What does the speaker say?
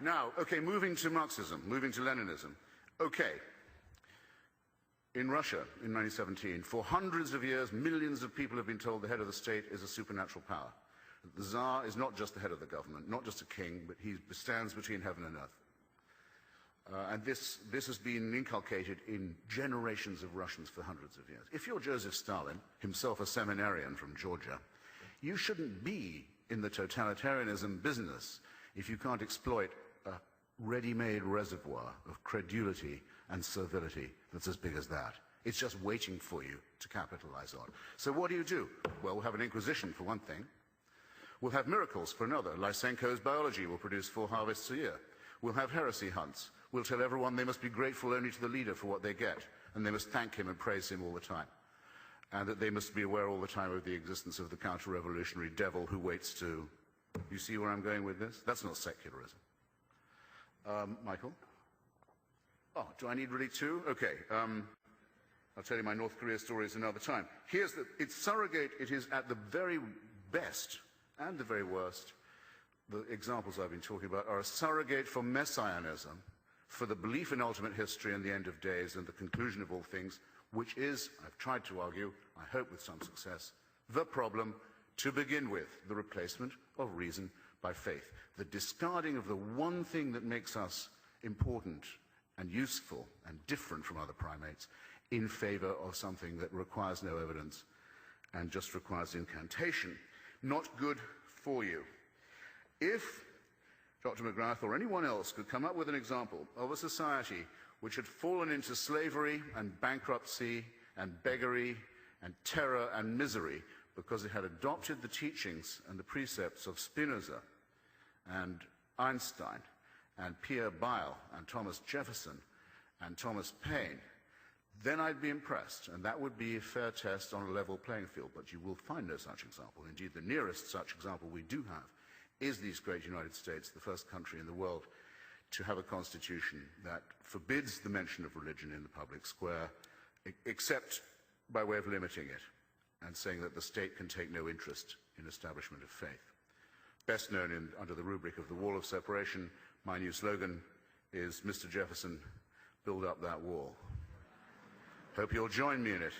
Now, okay, moving to Marxism, moving to Leninism. Okay. In Russia, in 1917, for hundreds of years, millions of people have been told the head of the state is a supernatural power. The Tsar is not just the head of the government, not just a king, but he stands between heaven and earth. And this has been inculcated in generations of Russians for hundreds of years. If you're Joseph Stalin, himself a seminarian from Georgia, you shouldn't be in the totalitarianism business if you can't exploit a ready-made reservoir of credulity and servility that's as big as that. It's just waiting for you to capitalize on. So what do? Well, we'll have an inquisition for one thing. We'll have miracles for another. Lysenko's biology will produce 4 harvests a year. We'll have heresy hunts. We'll tell everyone they must be grateful only to the leader for what they get, and they must thank him and praise him all the time. And that they must be aware all the time of the existence of the counter-revolutionary devil who waits to... You see where I'm going with this? That's not secularism. Michael? Oh, do I need really 2? Okay. I'll tell you my North Korea stories another time. It's surrogate, it is at the very best and the very worst. The examples I've been talking about are a surrogate for messianism, for the belief in ultimate history and the end of days and the conclusion of all things, which is, I've tried to argue, I hope with some success, the problem to begin with, the replacement of reason by faith. The discarding of the one thing that makes us important and useful and different from other primates in favor of something that requires no evidence and just requires incantation. Not good for you. If Dr. McGrath or anyone else could come up with an example of a society which had fallen into slavery and bankruptcy and beggary and terror and misery because it had adopted the teachings and the precepts of Spinoza and Einstein and Pierre Bayle and Thomas Jefferson and Thomas Paine, then I'd be impressed, and that would be a fair test on a level playing field. But you will find no such example. Indeed, the nearest such example we do have is these great United States, the first country in the world to have a constitution that forbids the mention of religion in the public square, except by way of limiting it and saying that the state can take no interest in establishment of faith. Best known under the rubric of the wall of separation, my new slogan is, Mr. Jefferson, build up that wall. Hope you'll join me in it.